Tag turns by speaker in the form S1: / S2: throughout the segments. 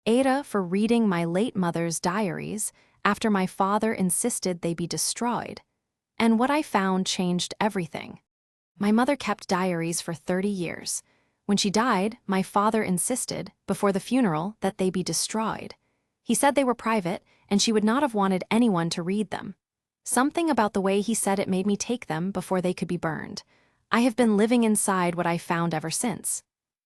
S1: AITA for reading my late mother's diaries after my father insisted they be destroyed. And what I found changed everything. My mother kept diaries for 30 years. When she died, my father insisted, before the funeral, that they be destroyed. He said they were private, and she would not have wanted anyone to read them. Something about the way he said it made me take them before they could be burned. I have been living inside what I found ever since.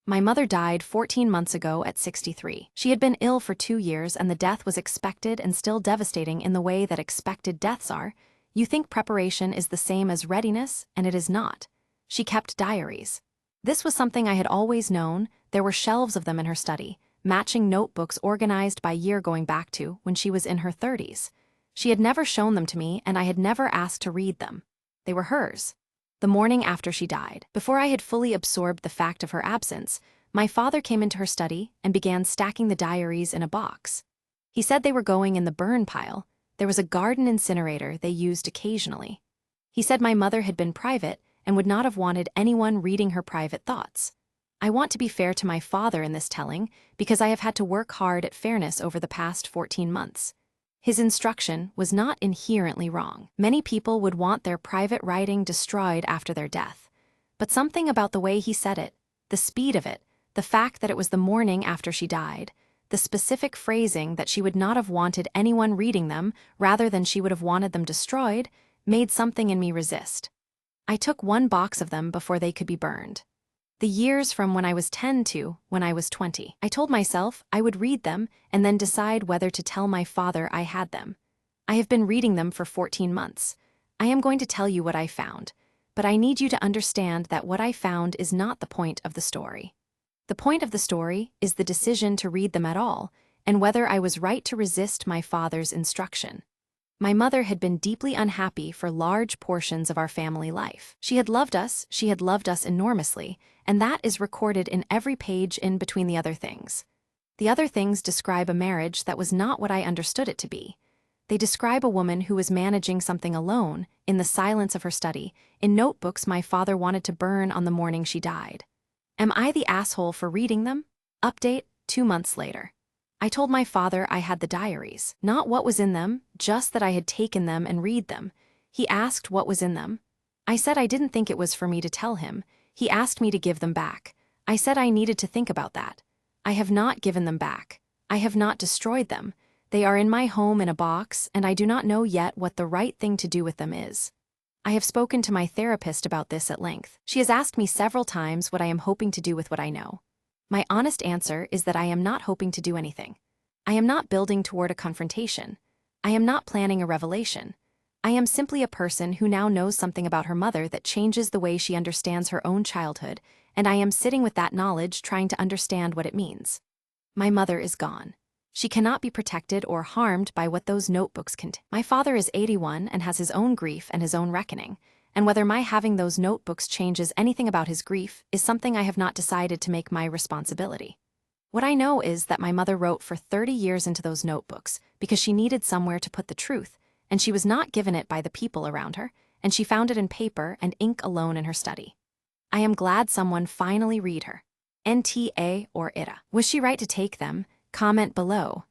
S1: My mother died 14 months ago at 63. She had been ill for 2 years, and the death was expected and still devastating in the way that expected deaths are. You think preparation is the same as readiness, and it is not. She kept diaries. This was something I had always known. There were shelves of them in her study, matching notebooks organized by year going back to when she was in her 30s. She had never shown them to me, and I had never asked to read them. They were hers. The morning after she died, before I had fully absorbed the fact of her absence, my father came into her study and began stacking the diaries in a box. He said they were going in the burn pile. There was a garden incinerator they used occasionally. He said my mother had been private and would not have wanted anyone reading her private thoughts. I want to be fair to my father in this telling because I have had to work hard at fairness over the past 14 months. His instruction was not inherently wrong. Many people would want their private writing destroyed after their death. But something about the way he said it, the speed of it, the fact that it was the morning after she died, the specific phrasing that she would not have wanted anyone reading them rather than she would have wanted them destroyed, made something in me resist. I took one box of them before they could be burned. The years from when I was 10 to when I was 20. I told myself I would read them and then decide whether to tell my father I had them. I have been reading them for 14 months. I am going to tell you what I found, but I need you to understand that what I found is not the point of the story. The point of the story is the decision to read them at all, and whether I was right to resist my father's instruction. My mother had been deeply unhappy for large portions of our family life. She had loved us enormously, and that is recorded in every page in between the other things. The other things describe a marriage that was not what I understood it to be. They describe a woman who was managing something alone, in the silence of her study, in notebooks my father wanted to burn on the morning she died. Am I the asshole for reading them? Update, 2 months later. I told my father I had the diaries, not what was in them, just that I had taken them and read them. He asked what was in them. I said I didn't think it was for me to tell him. He asked me to give them back. I said I needed to think about that. I have not given them back. I have not destroyed them. They are in my home in a box, and I do not know yet what the right thing to do with them is. I have spoken to my therapist about this at length. She has asked me several times what I am hoping to do with what I know. My honest answer is that I am not hoping to do anything. I am not building toward a confrontation. I am not planning a revelation. I am simply a person who now knows something about her mother that changes the way she understands her own childhood, and I am sitting with that knowledge trying to understand what it means. My mother is gone. She cannot be protected or harmed by what those notebooks contain. My father is 81 and has his own grief and his own reckoning, and whether my having those notebooks changes anything about his grief is something I have not decided to make my responsibility. What I know is that my mother wrote for 30 years into those notebooks because she needed somewhere to put the truth, and she was not given it by the people around her, and she found it in paper and ink alone in her study. I am glad someone finally read her. NTA or ITA. Was she right to take them? Comment below.